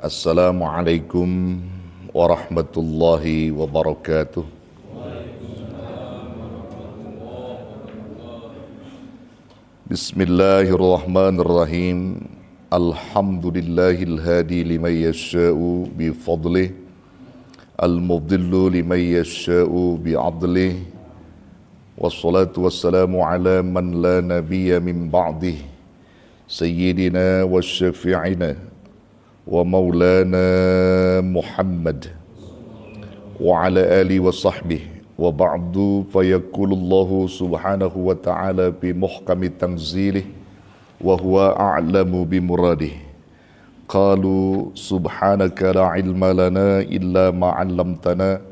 Assalamualaikum warahmatullahi wabarakatuh. Bismillahirrahmanirrahim. Alhamdulillahil hadi liman yasha'u bi fadlih, al-mudillu liman yasha'u bi adlih. Wassalatu wassalamu ala man la nabiyya min ba'dih, sayyidina wa syafi'ina wa maulana Muhammad wa ala alihi wa sahbihi wa ba'du. Fayaqulullahu subhanahu wa ta'ala bi muhkami tanzilih wa huwa a'lamu bi muradih. Qalu subhanaka la ilma lana illa ma 'allamtana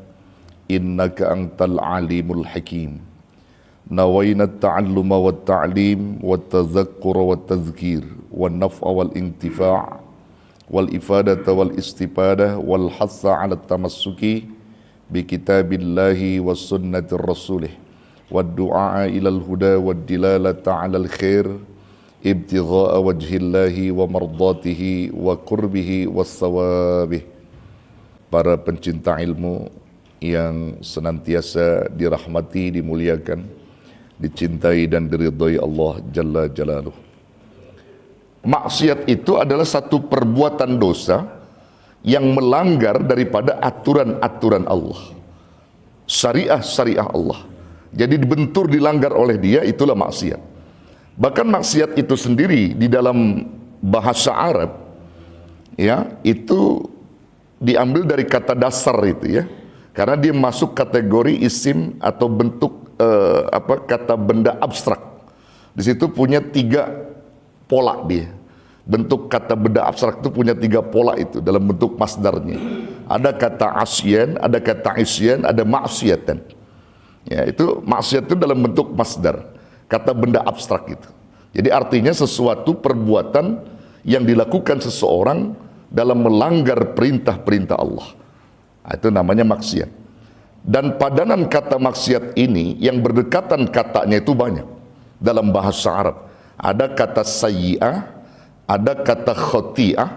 innaka antal alimul hakim. Nawayna at-ta'alluma wat ta'lim wat tadhakkura wat tadhkir wan naf'a wal intifa' wal ifadata wal istifadah wal hassa ala tamassuki bi kitabillahi was sunnati rasulih wad du'a ilal huda wad dilalata ala al khair ibtigha'a wajhillahi wa mardatihi wa qurbihi was sawabih. Para pencinta ilmu yang senantiasa dirahmati, dimuliakan, dicintai dan diridhai Allah Jalla Jalaluhu. Maksiat itu adalah satu perbuatan dosa yang melanggar daripada aturan-aturan Allah, syariah-syariah Allah. Jadi dibentur, dilanggar oleh dia, itulah maksiat. Bahkan maksiat itu sendiri di dalam bahasa Arab, ya, itu diambil dari kata dasar itu, ya, karena dia masuk kategori isim atau bentuk kata benda abstrak. Di situ punya tiga pola dia. Bentuk kata benda abstrak itu punya tiga pola itu dalam bentuk masdarnya. Ada kata asyan, ada kata isyan, ada maksiatan. Ya, itu maksiat itu dalam bentuk masdar, kata benda abstrak itu. Jadi artinya sesuatu perbuatan yang dilakukan seseorang dalam melanggar perintah-perintah Allah. Nah, itu namanya maksiat. Dan padanan kata maksiat ini yang berdekatan katanya itu banyak dalam bahasa Arab. Ada kata sayyi'ah, ada kata khoti'ah,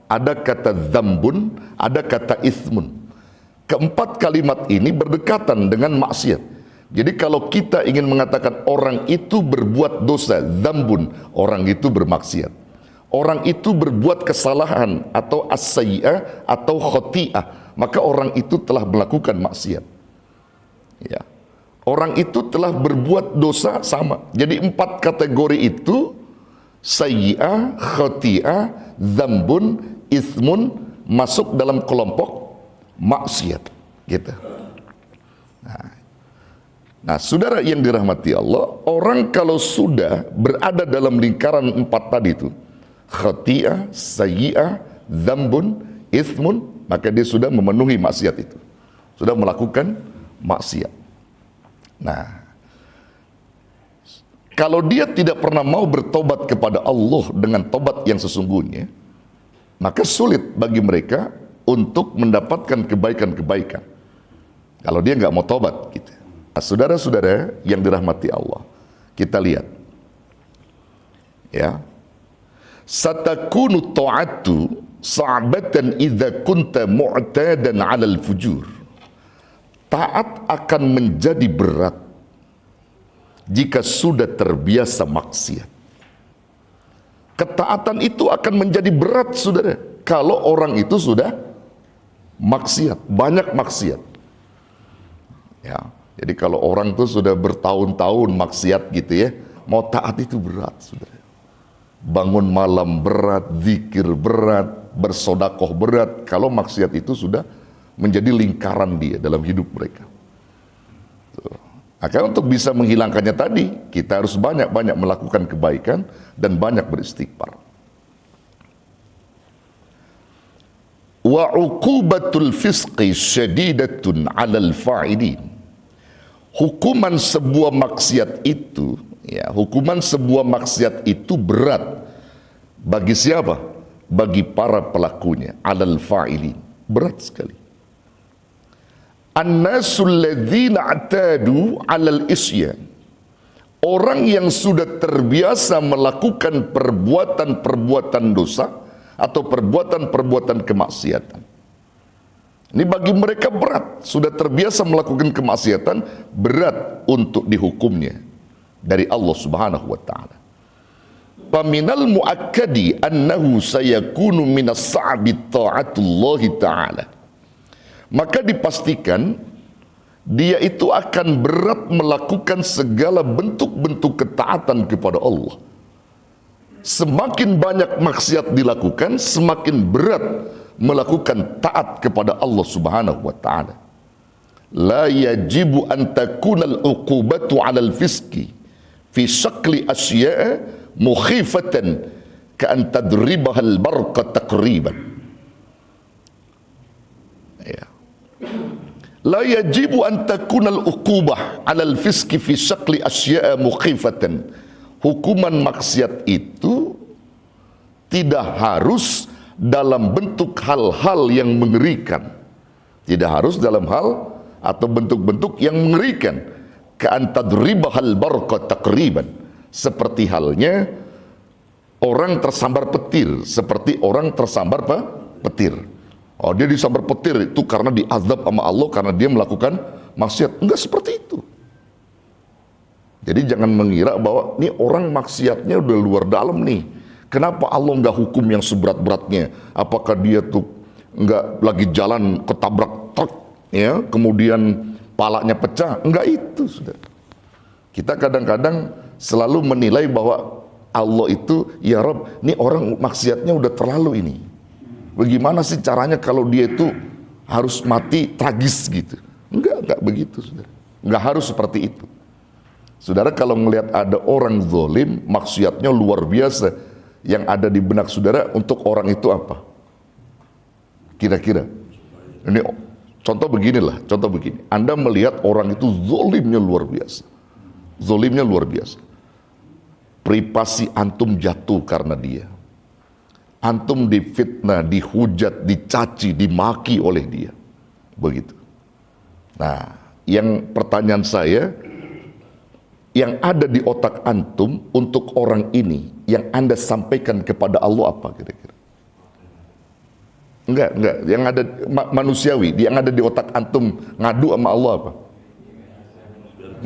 ada kata dzambun, ada kata ismun. Keempat kalimat ini berdekatan dengan maksiat. Jadi kalau kita ingin mengatakan orang itu berbuat dosa, dzambun, orang itu bermaksiat. Orang itu berbuat kesalahan atau as-sayyi'ah atau khoti'ah, maka orang itu telah melakukan maksiat. Ya. Orang itu telah berbuat dosa sama. Jadi empat kategori itu, sayyi'ah, khoti'ah, dzambun, ismun, masuk dalam kelompok maksiat. Gitu. Nah, saudara yang dirahmati Allah, orang kalau sudah berada dalam lingkaran empat tadi itu, khoti'ah, sayyi'ah, dzambun, ismun, maka dia sudah memenuhi maksiat itu. Sudah melakukan maksiat. Nah, kalau dia tidak pernah mau bertobat kepada Allah dengan tobat yang sesungguhnya, maka sulit bagi mereka untuk mendapatkan kebaikan-kebaikan. Kalau dia nggak mau tobat, gitu. Nah, saudara-saudara yang dirahmati Allah, kita lihat, ya, satakunu ta'atu sa'batan idza kunta mu'tadan 'alal fujur. Taat akan menjadi berat jika sudah terbiasa maksiat. Ketaatan itu akan menjadi berat, saudara, kalau orang itu sudah maksiat, banyak maksiat. Ya, jadi kalau orang itu sudah bertahun-tahun maksiat gitu, ya, mau taat itu berat, saudara. Bangun malam berat, zikir berat, bersodakoh berat, kalau maksiat itu sudah menjadi lingkaran dia dalam hidup mereka. Maka untuk bisa menghilangkannya tadi, kita harus banyak-banyak melakukan kebaikan dan banyak beristighfar. Wa uqubatul fisqi syadidatun 'alal fa'ilin. Hukuman sebuah maksiat itu, ya, hukuman sebuah maksiat itu berat bagi siapa? Bagi para pelakunya, 'alal fa'ilin. Berat sekali. An-nasul ladzina atadu 'alal isyan. Orang yang sudah terbiasa melakukan perbuatan-perbuatan dosa, atau perbuatan-perbuatan kemaksiatan. Ini bagi mereka berat, sudah terbiasa melakukan kemaksiatan, berat untuk dihukumnya dari Allah Subhanahu wa taala. Faminal muakkadi annahu sayakunu minas sa'bi ta'atullah taala. Maka dipastikan dia itu akan berat melakukan segala bentuk-bentuk ketaatan kepada Allah. Semakin banyak maksiat dilakukan, semakin berat melakukan taat kepada Allah Subhanahu wa taala. La yajibu an takuna al-uqubatu 'ala al-fisqi fi syakli asya'a mukhifatan ka'an tadribaha al-barqa taqriban. Ya. La yajibu an takuna al-uqubah 'ala al-fisqi fi syakli asya'a mukhifatan. Hukuman maksiat itu tidak harus dalam bentuk hal-hal yang mengerikan. Tidak harus dalam hal atau bentuk-bentuk yang mengerikan. Ka'an tadribahal barqa taqriban. Seperti halnya orang tersambar petir, seperti orang tersambar petir. Oh, dia disambar petir itu karena diazab sama Allah karena dia melakukan maksiat. Enggak seperti itu. Jadi jangan mengira bahwa ini orang maksiatnya udah luar dalam nih. Kenapa Allah nggak hukum yang seberat-beratnya? Apakah dia tuh nggak lagi jalan ketabrak truk, ya, kemudian palanya pecah? Enggak itu, sudah. Kita kadang-kadang selalu menilai bahwa Allah itu, ya Rob, ini orang maksiatnya udah terlalu ini. Bagaimana sih caranya kalau dia itu harus mati tragis gitu? Enggak begitu, sudah. Enggak harus seperti itu. Saudara, kalau melihat ada orang zalim, maksiatnya luar biasa, yang ada di benak saudara untuk orang itu apa? Kira-kira. Ini contoh beginilah, contoh begini. Anda melihat orang itu zalimnya luar biasa. Zalimnya luar biasa. Privasi antum jatuh karena dia. Antum difitnah, dihujat, dicaci, dimaki oleh dia. Begitu. Nah, yang pertanyaan saya, yang ada di otak antum untuk orang ini, yang Anda sampaikan kepada Allah apa kira-kira? Enggak, yang ada manusiawi, yang ada di otak antum ngadu sama Allah apa?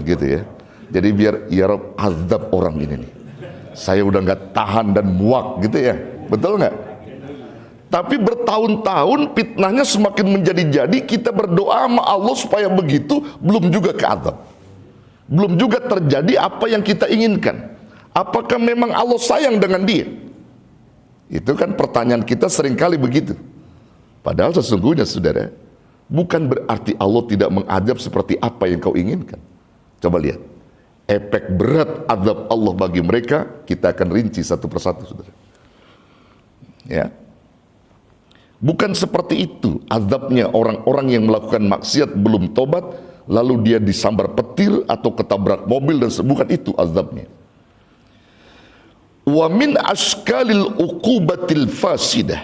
Gitu ya. Jadi biar ya Rabb azab orang ini nih. Saya udah nggak tahan dan muak gitu ya. Betul nggak? Tapi bertahun-tahun fitnahnya semakin menjadi-jadi, kita berdoa sama Allah supaya begitu, belum juga ke azab. Belum juga terjadi apa yang kita inginkan. Apakah memang Allah sayang dengan dia? Itu kan pertanyaan kita seringkali begitu. Padahal sesungguhnya saudara, bukan berarti Allah tidak mengadab seperti apa yang kau inginkan. Coba lihat, efek berat azab Allah bagi mereka, kita akan rinci satu persatu saudara. Ya, bukan seperti itu azabnya orang-orang yang melakukan maksiat belum tobat, lalu dia disambar petir atau ketabrak mobil, dan bukan itu azabnya. Wa min askalil uqubatil fasidah,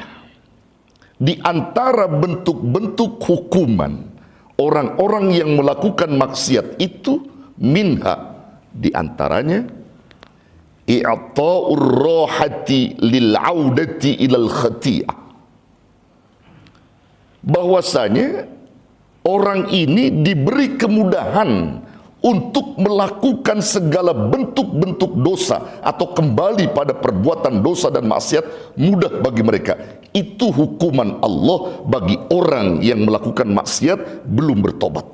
di antara bentuk-bentuk hukuman orang-orang yang melakukan maksiat itu, minha, di antaranya i'ta'ur rahati lil 'audati ilal khati'ah. Bahwasanya orang ini diberi kemudahan untuk melakukan segala bentuk-bentuk dosa atau kembali pada perbuatan dosa dan maksiat, mudah bagi mereka. Itu hukuman Allah bagi orang yang melakukan maksiat belum bertobat.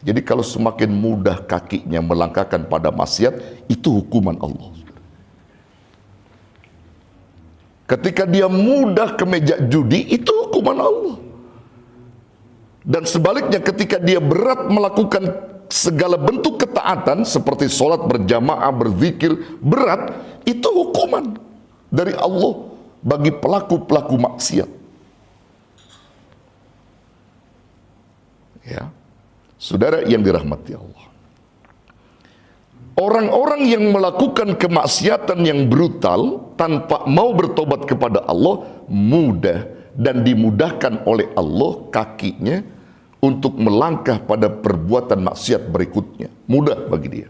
Jadi kalau semakin mudah kakinya melangkahkan pada maksiat, itu hukuman Allah. Ketika dia mudah ke meja judi, itu hukuman Allah. Dan sebaliknya ketika dia berat melakukan segala bentuk ketaatan seperti sholat berjamaah, berzikir, berat, itu hukuman dari Allah bagi pelaku-pelaku maksiat. Ya, saudara yang dirahmati Allah, orang-orang yang melakukan kemaksiatan yang brutal tanpa mau bertobat kepada Allah, mudah dan dimudahkan oleh Allah kakinya untuk melangkah pada perbuatan maksiat berikutnya. Mudah bagi dia.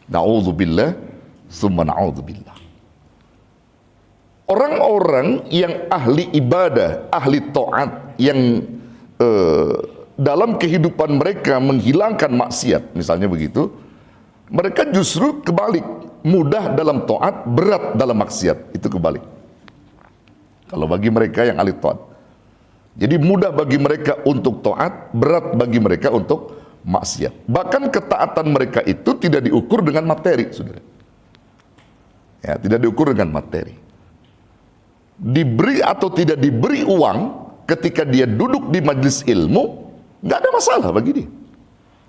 Na'udzubillah, summa na'udzubillah. Orang-orang yang ahli ibadah, ahli taat, yang dalam kehidupan mereka menghilangkan maksiat, misalnya begitu, mereka justru kebalik, mudah dalam taat, berat dalam maksiat. Itu kebalik. Kalau bagi mereka yang ahli taat, jadi mudah bagi mereka untuk taat, berat bagi mereka untuk maksiat. Bahkan ketaatan mereka itu tidak diukur dengan materi, saudara. Ya, tidak diukur dengan materi. Diberi atau tidak diberi uang ketika dia duduk di majelis ilmu, nggak ada masalah bagi dia.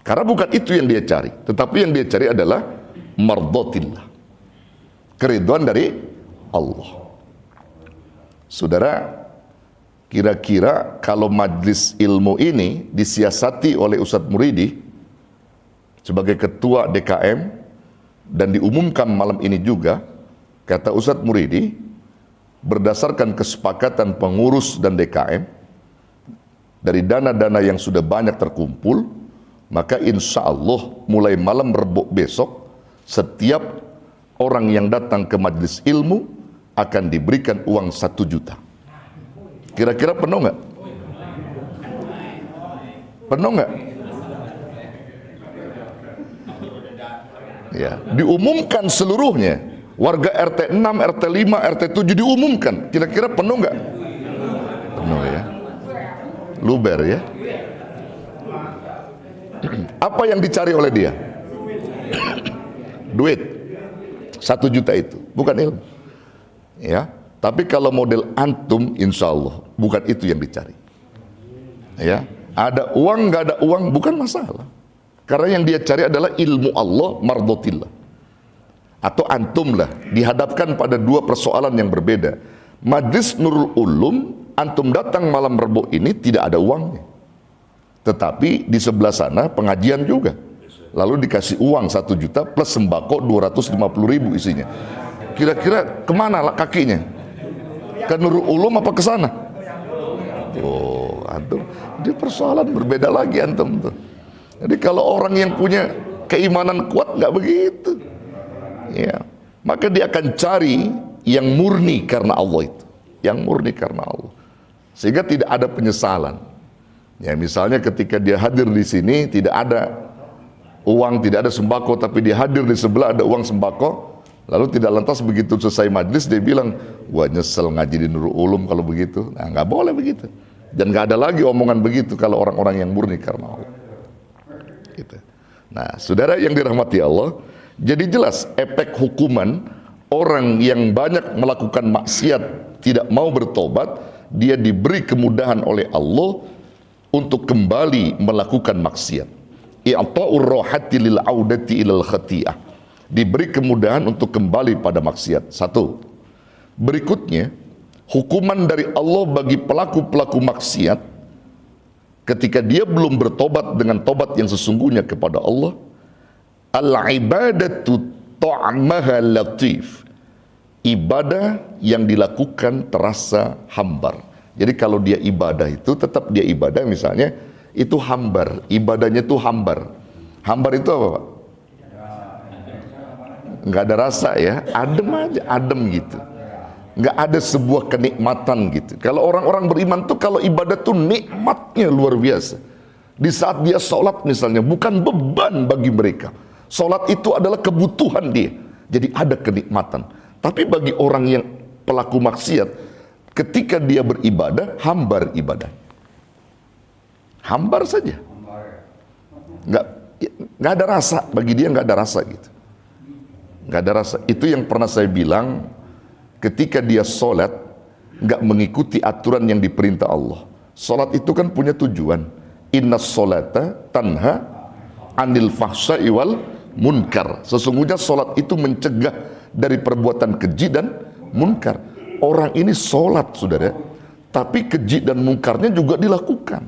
Karena bukan itu yang dia cari, tetapi yang dia cari adalah mardotillah, keridhaan dari Allah. Saudara, kira-kira kalau majelis ilmu ini disiasati oleh Ustadz Muridi sebagai ketua DKM dan diumumkan malam ini juga, kata Ustadz Muridi, berdasarkan kesepakatan pengurus dan DKM, dari dana-dana yang sudah banyak terkumpul, maka insya Allah mulai malam Rebo besok, setiap orang yang datang ke majelis ilmu akan diberikan uang 1 juta. Kira-kira penuh nggak? Penuh nggak? Ya, diumumkan seluruhnya. Warga RT 6, RT 5, RT 7 diumumkan. Kira-kira penuh nggak? Penuh ya. Luber ya. Apa yang dicari oleh dia? Duit. 1 juta itu, bukan ilmu. Ya. Tapi kalau model antum, insya Allah bukan itu yang dicari. Ya. Ada uang, nggak ada uang, bukan masalah. Karena yang dia cari adalah ilmu Allah, mardotillah. Atau antum lah dihadapkan pada dua persoalan yang berbeda. Majlis Nurul Ulum, antum datang malam Rebo ini tidak ada uangnya, tetapi di sebelah sana pengajian juga, lalu dikasih uang 1 juta plus sembako 250.000 isinya. Kira-kira kemana lah kakinya? Ke Nurul Ulum apa ke sana? Oh, antum, di persoalan berbeda lagi antum tuh. Jadi kalau orang yang punya keimanan kuat nggak begitu. Ya, maka dia akan cari yang murni karena Allah itu, yang murni karena Allah, sehingga tidak ada penyesalan. Ya, misalnya ketika dia hadir di sini tidak ada uang, tidak ada sembako, tapi dia hadir di sebelah ada uang sembako, lalu tidak lantas begitu selesai majlis dia bilang, wah nyesel ngaji di Nurul Ulum kalau begitu. Nah, nggak boleh begitu, dan nggak ada lagi omongan begitu kalau orang-orang yang murni karena Allah. Gitu. Nah, saudara yang dirahmati Allah, jadi jelas efek hukuman orang yang banyak melakukan maksiat tidak mau bertobat, dia diberi kemudahan oleh Allah untuk kembali melakukan maksiat. I'ta'ur rahati lil audati ilal khati'ah. Diberi kemudahan untuk kembali pada maksiat. 1. Berikutnya, hukuman dari Allah bagi pelaku-pelaku maksiat ketika dia belum bertobat dengan tobat yang sesungguhnya kepada Allah. Al-ibadatu ta'amaha latif. Ibadah yang dilakukan terasa hambar. Jadi kalau dia ibadah itu tetap dia ibadah, misalnya itu hambar, ibadahnya itu hambar. Hambar itu apa, Pak? Nggak ada rasa ya, adem aja, adem gitu. Nggak ada sebuah kenikmatan gitu. Kalau orang-orang beriman tuh kalau ibadah tuh nikmatnya luar biasa. Di saat dia sholat misalnya, bukan beban bagi mereka. Sholat itu adalah kebutuhan dia, jadi ada kenikmatan. Tapi bagi orang yang pelaku maksiat, ketika dia beribadah, hambar ibadah, hambar saja, nggak ada rasa bagi dia, nggak ada rasa gitu, nggak ada rasa. Itu yang pernah saya bilang, ketika dia sholat, nggak mengikuti aturan yang diperintah Allah. Sholat itu kan punya tujuan. Inna sholata tanha anil fahsya'i wal munkar. Sesungguhnya sholat itu mencegah dari perbuatan keji dan munkar. Orang ini sholat, saudara, tapi keji dan munkarnya juga dilakukan.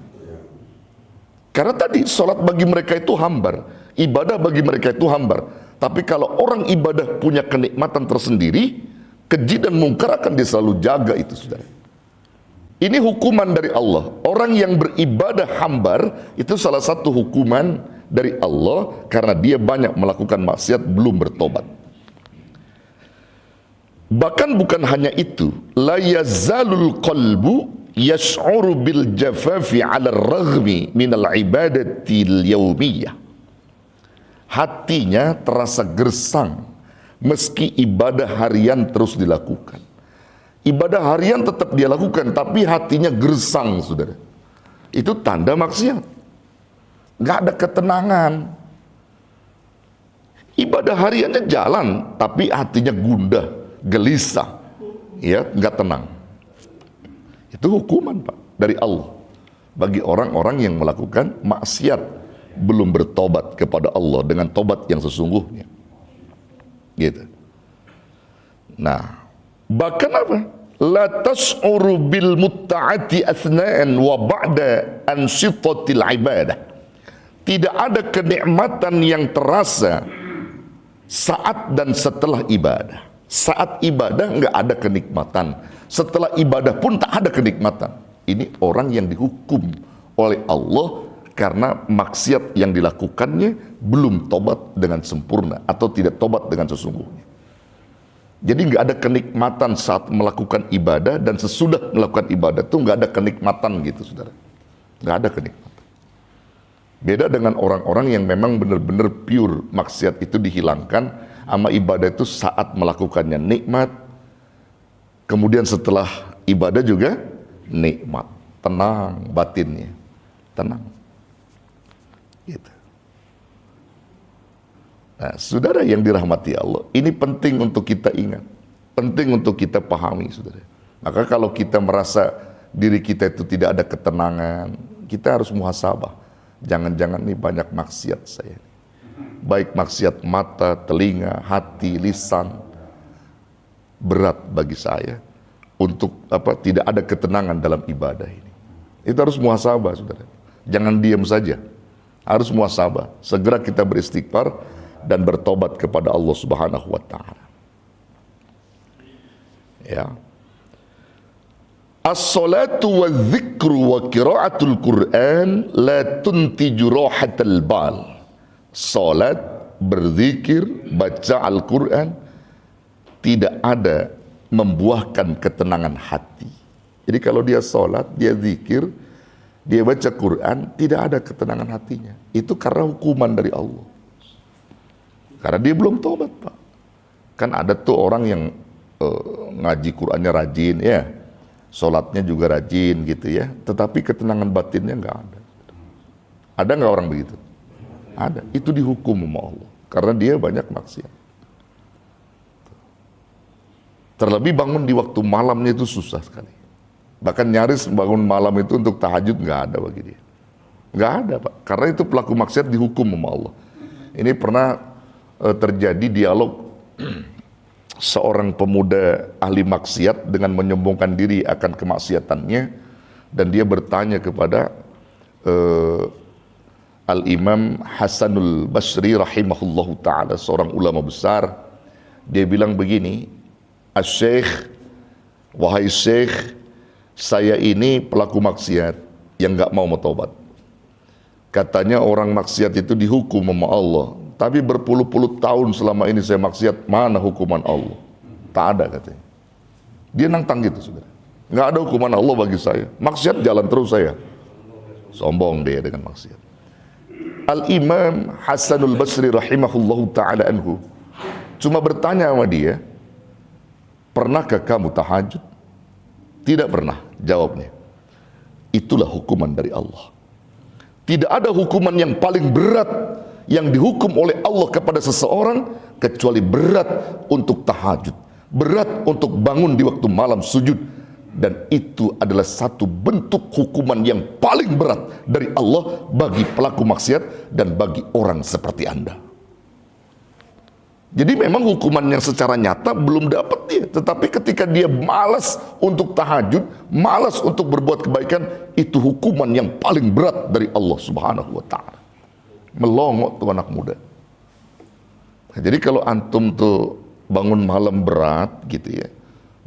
Karena tadi sholat bagi mereka itu hambar, ibadah bagi mereka itu hambar. Tapi kalau orang ibadah punya kenikmatan tersendiri, keji dan munkar akan dia selalu jaga itu, saudara. Ini hukuman dari Allah. Orang yang beribadah hambar, itu salah satu hukuman dari Allah karena dia banyak melakukan maksiat belum bertobat. Bahkan bukan hanya itu, la yazalul qalbu yash'uru bil jafafi 'ala ar-raghmi min al-ibadati al-yawmiyah. Hatinya terasa gersang meski ibadah harian terus dilakukan. Ibadah harian tetap dia lakukan, tapi hatinya gersang, saudara. Itu tanda maksiat. Nggak ada ketenangan. Ibadah hariannya jalan, tapi hatinya gundah, gelisah, ya, nggak tenang. Itu hukuman, Pak, dari Allah bagi orang-orang yang melakukan maksiat belum bertobat kepada Allah dengan tobat yang sesungguhnya. Gitu. Nah, bahkan apa? La tas'uru bil mutta'ati athna'an wa ba'da ansitatil ibadah. Tidak ada kenikmatan yang terasa saat dan setelah ibadah. Saat ibadah nggak ada kenikmatan. Setelah ibadah pun tak ada kenikmatan. Ini orang yang dihukum oleh Allah karena maksiat yang dilakukannya belum tobat dengan sempurna atau tidak tobat dengan sesungguhnya. Jadi nggak ada kenikmatan saat melakukan ibadah dan sesudah melakukan ibadah itu nggak ada kenikmatan gitu, saudara. Nggak ada kenikmatan. Beda dengan orang-orang yang memang benar-benar pure maksiat itu dihilangkan, sama ibadah itu saat melakukannya nikmat, kemudian setelah ibadah juga nikmat, tenang batinnya, tenang. Gitu. Nah, saudara yang dirahmati Allah, ini penting untuk kita ingat, penting untuk kita pahami, saudara. Maka kalau kita merasa diri kita itu tidak ada ketenangan, kita harus muhasabah. Jangan-jangan nih banyak maksiat saya. Baik maksiat mata, telinga, hati, lisan. Berat bagi saya untuk tidak ada ketenangan dalam ibadah ini. Itu harus muhasabah, saudara. Jangan diam saja. Harus muhasabah, segera kita beristighfar dan bertobat kepada Allah Subhanahu wa taala. Ya. As-salatu wadh-dzikru wa qira'atul Qur'an la tuntiju rahatal bal. Salat, berzikir, baca Al-Qur'an tidak ada membuahkan ketenangan hati. Jadi kalau dia salat, dia zikir, dia baca Quran, tidak ada ketenangan hatinya. Itu karena hukuman dari Allah. Karena dia belum tobat, Pak. Kan ada tuh orang yang ngaji Qurannya rajin, ya, sholatnya juga rajin gitu ya, tetapi ketenangan batinnya nggak ada. Ada nggak orang begitu? Ada. Itu dihukum sama Allah. Karena dia banyak maksiat. Terlebih bangun di waktu malamnya itu susah sekali. Bahkan nyaris bangun malam itu untuk tahajud nggak ada bagi dia. Nggak ada, Pak. Karena itu pelaku maksiat dihukum sama Allah. Ini pernah terjadi dialog seorang pemuda ahli maksiat dengan menyombongkan diri akan kemaksiatannya, dan dia bertanya kepada Al-Imam Hasanul Basri rahimahullahu ta'ala, seorang ulama besar. Dia bilang begini, "Asy-Syaikh, wahai Syekh, saya ini pelaku maksiat yang nggak mau tobat. Katanya orang maksiat itu dihukum sama Allah, tapi berpuluh-puluh tahun selama ini saya maksiat, mana hukuman Allah? Tak ada," katanya. Dia nantang gitu, saudara. Nggak ada hukuman Allah bagi saya. Maksiat jalan terus saya. Sombong dia dengan maksiat. Al-Imam Hasanul Basri rahimahullahu ta'ala anhu cuma bertanya sama dia, "Pernahkah kamu tahajud?" Tidak pernah, jawabnya. Itulah hukuman dari Allah. Tidak ada hukuman yang paling berat yang dihukum oleh Allah kepada seseorang kecuali berat untuk tahajud, berat untuk bangun di waktu malam sujud, dan itu adalah satu bentuk hukuman yang paling berat dari Allah bagi pelaku maksiat dan bagi orang seperti Anda. Jadi memang hukuman yang secara nyata belum dapat dia, tetapi ketika dia malas untuk tahajud, malas untuk berbuat kebaikan, itu hukuman yang paling berat dari Allah Subhanahu wa ta'ala. Melongo tuh anak muda. Jadi kalau antum tuh bangun malam berat gitu ya,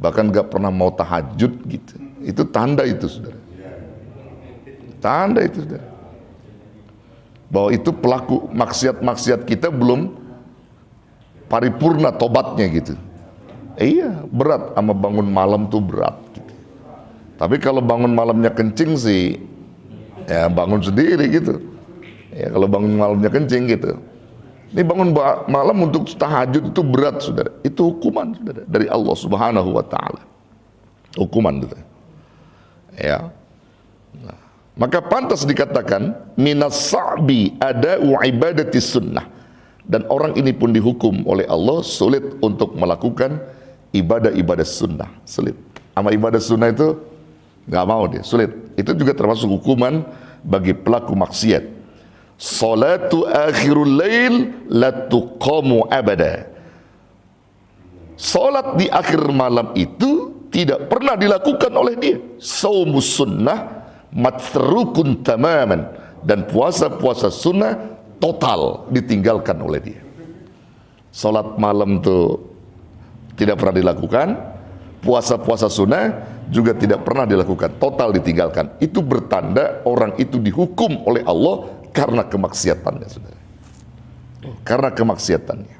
bahkan gak pernah mau tahajud gitu, itu tanda itu, saudara. Tanda itu, saudara, bahwa itu pelaku maksiat-maksiat kita belum paripurna tobatnya gitu. Iya, berat. Sama bangun malam tuh berat gitu. Tapi kalau bangun malamnya kencing sih, ya bangun sendiri gitu. Ya kalau bangun malamnya kencing gitu. Ini bangun malam untuk tahajud itu berat, saudara. Itu hukuman, saudara, dari Allah Subhanahu wa Ta'ala. Hukuman gitu. Ya. Nah, maka pantas dikatakan minas sa'bi ada'u ibadati sunnah. Dan orang ini pun dihukum oleh Allah sulit untuk melakukan ibadah-ibadah sunnah. Sulit. Sama ibadah sunnah itu nggak mau dia, sulit. Itu juga termasuk hukuman bagi pelaku maksiat. Salatu akhirul lail la tuqamu abada. Salat di akhir malam itu tidak pernah dilakukan oleh dia. Saumus sunnah matrukun tamaman. Dan puasa-puasa sunnah total ditinggalkan oleh dia. Salat malam itu tidak pernah dilakukan. Puasa-puasa sunnah juga tidak pernah dilakukan, total ditinggalkan. Itu bertanda orang itu dihukum oleh Allah karena kemaksiatannya, saudara. Karena kemaksiatannya.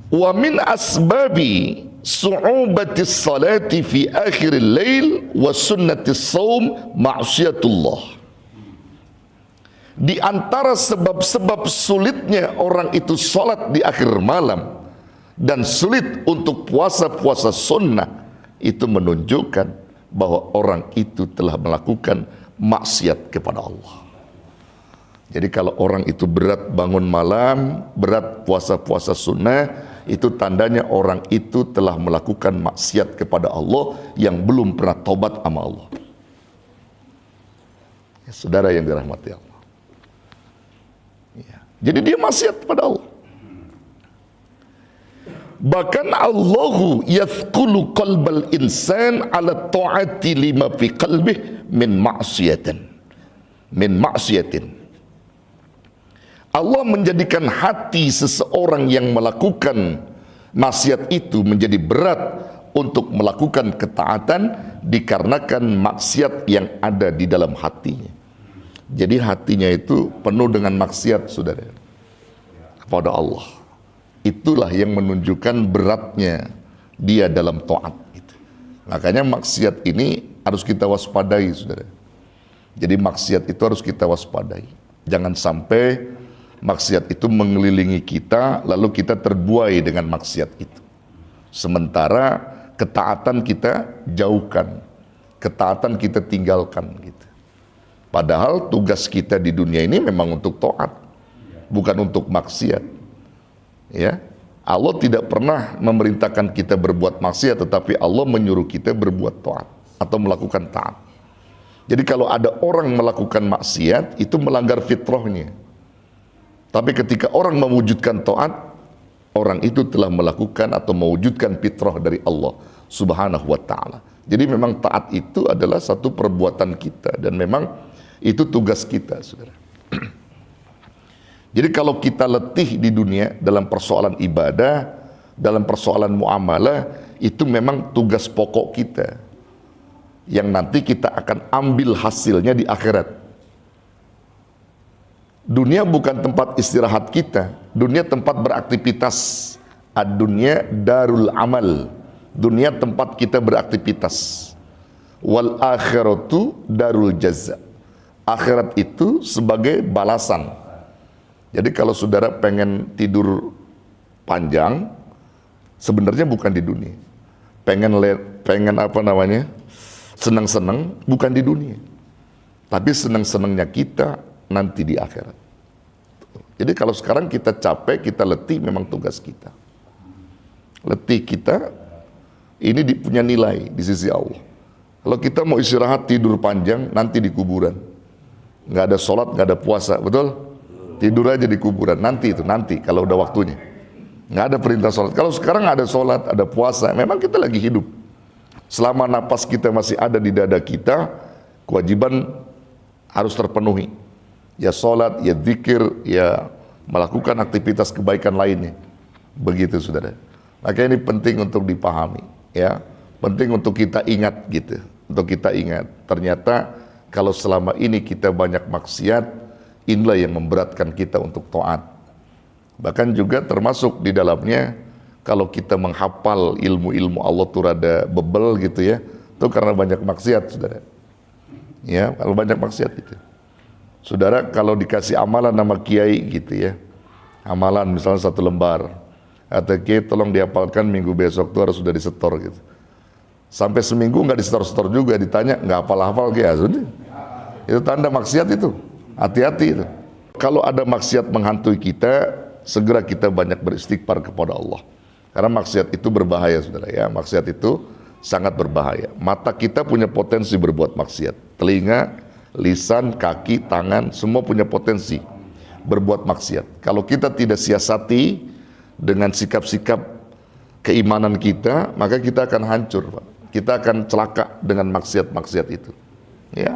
Wa min asbabi su'ubatis salati fi akhiril lail wa sunnatis saum ma'siyatullah. Di antara sebab-sebab sulitnya orang itu salat di akhir malam dan sulit untuk puasa-puasa sunnah, itu menunjukkan bahwa orang itu telah melakukan maksiat kepada Allah. Jadi kalau orang itu berat bangun malam, berat puasa-puasa sunnah, itu tandanya orang itu telah melakukan maksiat kepada Allah yang belum pernah taubat sama Allah. Ya, saudara yang dirahmati Allah. Ya. Jadi dia maksiat kepada Allah. Bahkan Allahu yathqulu qalbal insan ala ta'ati lima fi qalbih min ma'siyatin. Allah menjadikan hati seseorang yang melakukan maksiat itu menjadi berat untuk melakukan ketaatan dikarenakan maksiat yang ada di dalam hatinya. Jadi hatinya itu penuh dengan maksiat, saudara, kepada Allah. Itulah yang menunjukkan beratnya dia dalam taat. Makanya maksiat ini harus kita waspadai, saudara. Jadi maksiat itu harus kita waspadai. Jangan sampai maksiat itu mengelilingi kita, lalu kita terbuai dengan maksiat itu. Sementara ketaatan kita jauhkan, ketaatan kita tinggalkan gitu. Padahal tugas kita di dunia ini memang untuk taat, bukan untuk maksiat. Ya, Allah tidak pernah memerintahkan kita berbuat maksiat, tetapi Allah menyuruh kita berbuat taat atau melakukan taat. Jadi kalau ada orang melakukan maksiat, itu melanggar fitrahnya. Tapi ketika orang mewujudkan taat, orang itu telah melakukan atau mewujudkan fitrah dari Allah Subhanahu wa Ta'ala. Jadi memang taat itu adalah satu perbuatan kita, dan memang itu tugas kita, saudara. Jadi kalau kita letih di dunia dalam persoalan ibadah, dalam persoalan muamalah, itu memang tugas pokok kita yang nanti kita akan ambil hasilnya di akhirat. Dunia bukan tempat istirahat kita, dunia tempat beraktivitas. Ad-dunya darul amal, dunia tempat kita beraktivitas. Wal akhiratu darul jaza, akhirat itu sebagai balasan. Jadi kalau saudara pengen tidur panjang, sebenarnya bukan di dunia. Pengen apa namanya, senang-senang, bukan di dunia. Tapi senang-senangnya kita nanti di akhirat. Jadi kalau sekarang kita capek, kita letih, memang tugas kita. Letih kita ini punya nilai di sisi Allah. Kalau kita mau istirahat tidur panjang, nanti di kuburan. Nggak ada sholat, nggak ada puasa, betul? Tidur aja di kuburan, nanti kalau udah waktunya. Nggak ada perintah sholat. Kalau sekarang ada sholat, ada puasa, memang kita lagi hidup. Selama napas kita masih ada di dada kita, kewajiban harus terpenuhi. Ya sholat, ya zikir, ya melakukan aktivitas kebaikan lainnya. Begitu, saudara. Maka ini penting untuk dipahami, ya. Penting untuk kita ingat gitu. Untuk kita ingat, ternyata kalau selama ini kita banyak maksiat, inilah yang memberatkan kita untuk taat. Bahkan juga termasuk di dalamnya kalau kita menghafal ilmu-ilmu Allah tuh rada bebel gitu ya, itu karena banyak maksiat, saudara. Ya, kalau banyak maksiat itu. Saudara kalau dikasih amalan nama kiai gitu ya, amalan misalnya 1 lembar, atau kiai tolong dihafalkan minggu besok tuh harus sudah disetor gitu. Sampai seminggu nggak disetor-setor juga, ditanya nggak hafal-hafal ya sudah. Itu tanda maksiat itu. Hati-hati itu. Kalau ada maksiat menghantui kita, segera kita banyak beristighfar kepada Allah. Karena maksiat itu berbahaya, saudara ya. Maksiat itu sangat berbahaya. Mata kita punya potensi berbuat maksiat. Telinga, lisan, kaki, tangan, semua punya potensi berbuat maksiat. Kalau kita tidak siasati dengan sikap-sikap keimanan kita, maka kita akan hancur, Pak. Kita akan celaka dengan maksiat-maksiat itu. Ya.